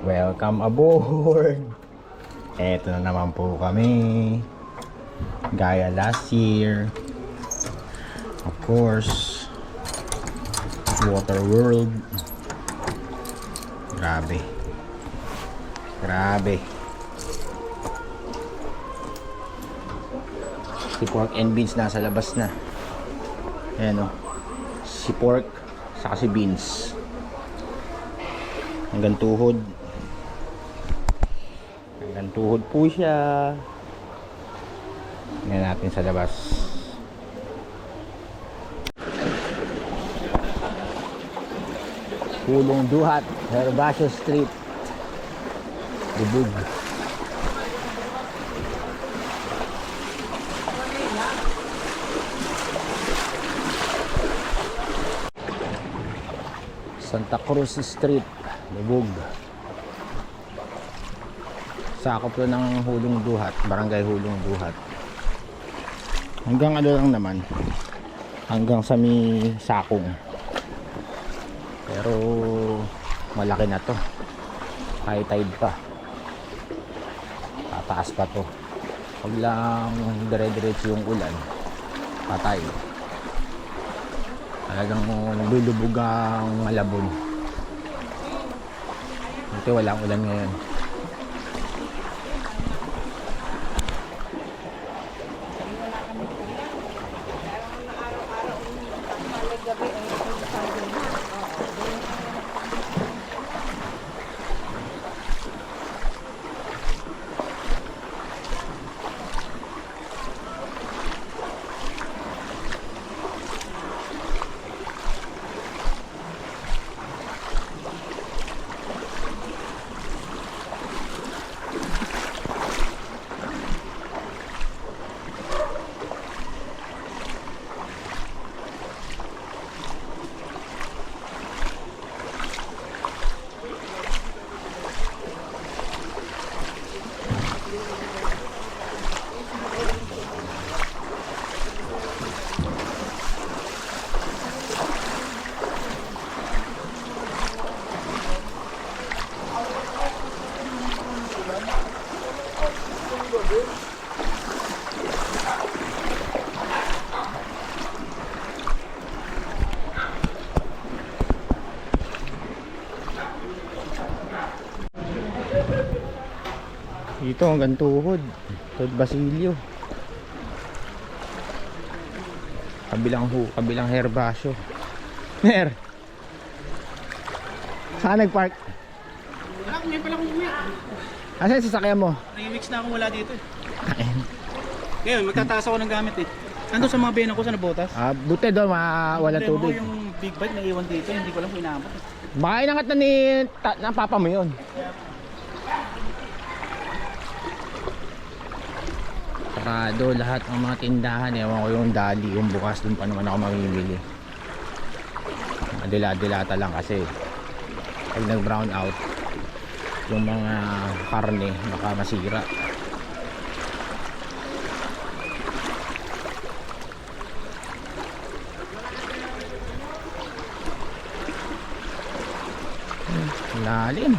Welcome aboard! Eto na naman po kami. Gaya last year. Of course, Water World. Grabe. Grabe. Si Pork and Beans nasa labas na. Ayan o. Si Pork saka si Beans. Hanggang tuhod. Hanggang tuhod po siya. Tingnan natin sa labas. Pulong Duhat, Herbacio Street, Lubog. Santa Cruz Street, Lubog. Sakop to ng Hulong Duhat, Barangay Hulong Duhat. Hanggang ano lang naman, hanggang sa may Sakong. Pero malaki na to. High tide pa. Tataas pa to. Pag lang dire-diretso yung ulan, patay. Talagang lulubog ang Malabon. Ito walang ulan ngayon. Dito hanggang tuhod. Tuhod Basilio. Kabilang Herbacio. Mer. Saan nagpark? Anak, ngayon pala kong uwi. Asan yung sasakyan mo? 3 weeks na akong wala dito eh. Ngayon, magtataas ako ng gamit eh. Nandun sa mga bena ko sa nabotas. Buti doon, walang tubig. Yung big bike na iwan dito, hindi ko lang kung inaabot eh. Baka inangat na ng papa mo yun. Sarado lahat ng mga tindahan. Ewan ko yung dali, yung bukas dun pa naman ako mamimili. Dila-dilata lang kasi pag nag brown out yung mga karne baka masira. Lalim.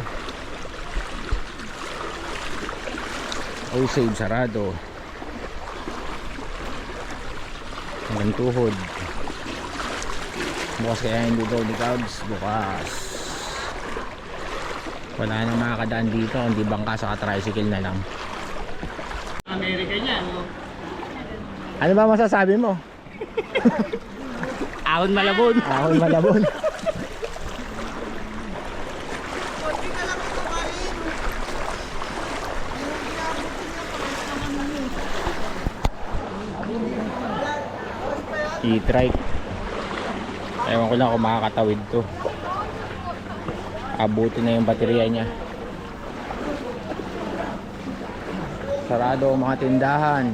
Osage sarado. Hanggang tuhod. Bukas kaya hindi daw di Cubs. Bukas wala nang makakadaan dito, hindi bangka sa tricycle na lang. Amerika niya, no? Ano ba masasabi mo? Ahon Malabon. Ahon Malabon. E-trike. Ewan ko lang kung makakatawid to. Abutin na yung baterya niya. Sarado ang mga tindahan.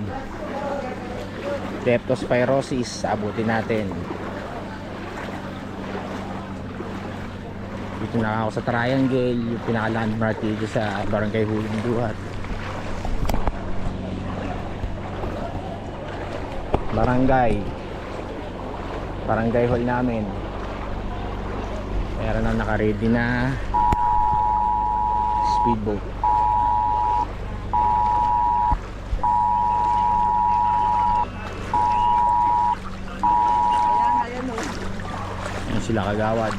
Leptospirosis, abutin natin. Dito na ako sa Triangle, yung pinaka-landmark dito sa Barangay Hulong Duhat. Barangay hall namin. Meron na naka-ready na speedboat. Yan sila kagawad.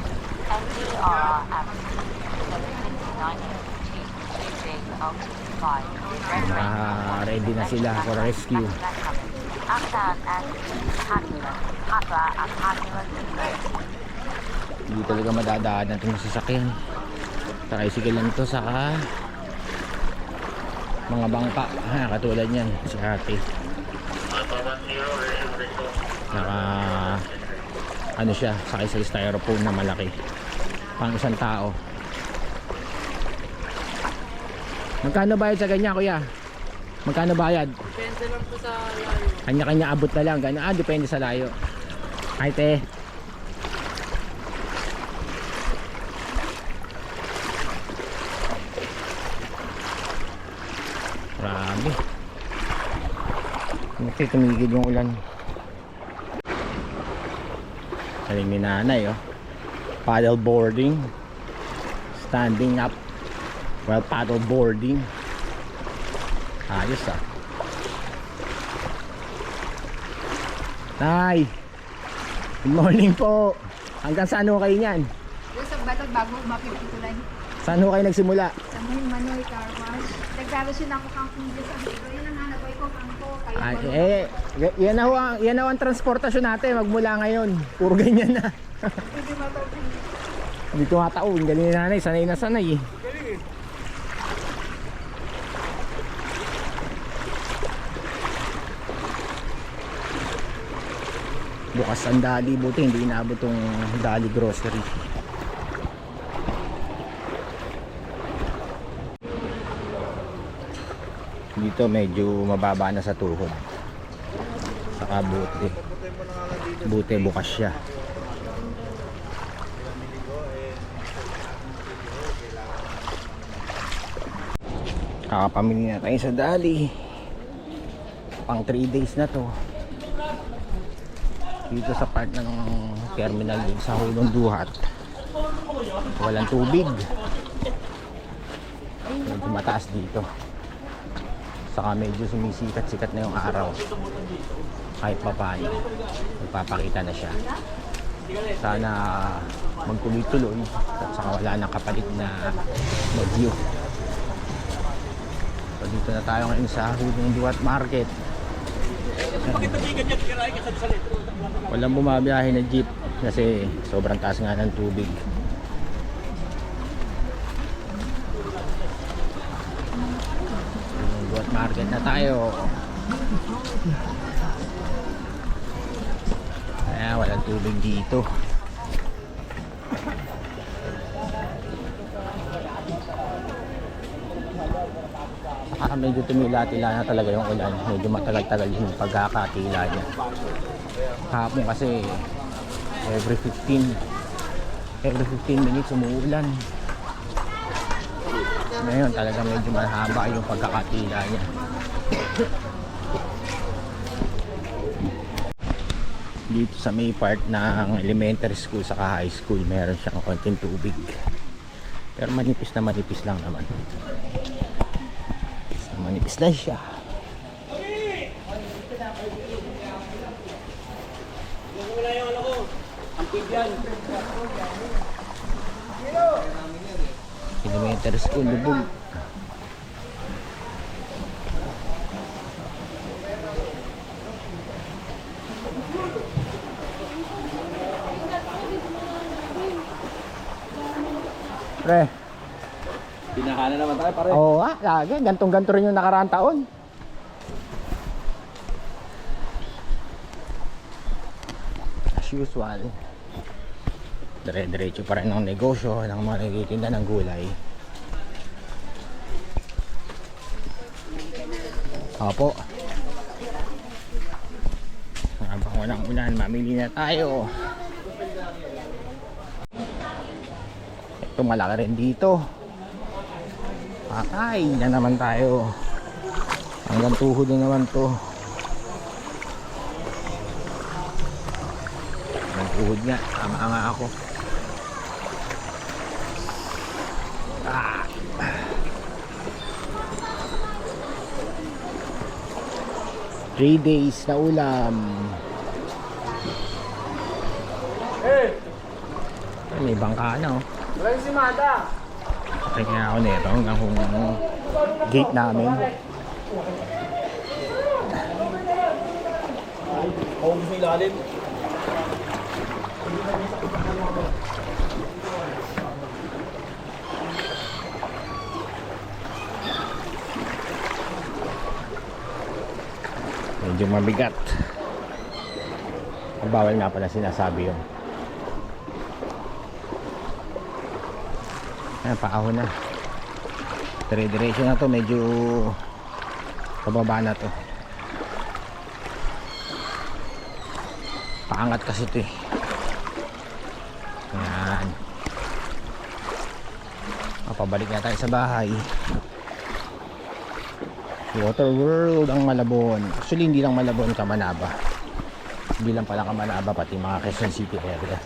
Ready na sila for rescue. Hindi talaga madadaanan itong sasakyan. Tricycle lang ito sa mga bangka. Katulad yan si ate. Naka ano siya, sakay sa styrofoam na malaki. Pang isang tao. Magkano bayad sa ganyan, kuya? Magkano bayad? Depende lang po sa layo. Kanya-kanya abot na lang. Gano'n? Depende sa layo. Ay, te. Grabe. Okay, tumigil yung ulan. Saling ni nanay, oh. Paddle boarding. Standing up while paddle boarding. Ayos, ah. Nay, good morning po. Hanggang saan ho kayo niyan? Yung sa batog bago mapipitulan. Saan ho kayo nagsimula? Sa Manoy Car Wash. Nagdarasin ako kang kundi sa hito. Yan ang hanapay ko kang ko. Kaya Yan na ang transportasyon natin magmula ngayon. Puro ganyan na. hindi matapos. Hindi tumataon. Galing ni nanay. Sanay na sanay eh. Bukas ang dali. Buti hindi inaabot tong dali grocery. Dito medyo mababa na sa tuhod. Saka buti bukas siya. Kakapamili na tayo sa dali. Pang 3 days na to. Dito sa part ng terminal din sa Hulong Duhat. Walang tubig. Medyo mataas dito. Saka medyo sumisikat-sikat na yung araw. Kahit papaano, magpapakita na siya. Sana magtuloy-tuloy at saka wala nang kapalit na bagyo. So dito na tayo ngayon sa Hulong Duhat Market. Walang bumabiyahe na jeep kasi sobrang taas nga ng tubig. Duhat Market na tayo. Kaya walang tubig dito. Saka medyo tumila-tila na talaga yung ulan. Medyo matagal-tagal yung pagkakatila niya. Hapon kasi every 15 minutes umuulan. Ngayon talaga medyo mahaba yung pagkakatila niya. Dito sa may part ng elementary school saka high school meron siyang konting tubig. Pero manipis lang naman. Manipis lang siya. Elementary school lubog. Pre, Pinaka na naman tayo pare. oo nga, lagi. Gantong-ganto rin yung nakaraang taon. As usual. Dire-diretso pa rin ang negosyo ng mga nagtitinda ng gulay. Opo. Habang walang ulan, mamili na tayo. Ito malaki rin dito. Patay na naman tayo. Hanggang tuhod na naman to. Hanggang tuhod nga. Tama nga ako. 3 days na ulam. Ay, may bangka na oh. Walang si Mada. Kaya ako nito hanggang kung gate namin. Home sa ilalim. Medyo mabigat. Bawal nga pala sinasabi yun. Ayan, paahon na. Dire-diretso na to, medyo pababa na to. Paangat kasi to eh. Ayan. Pabalik na tayo sa bahay. Water World ang Malabon. Actually hindi lang Malabon, Kamanaba. Hindi lang pala Kamanaba, pati mga Quezon City area.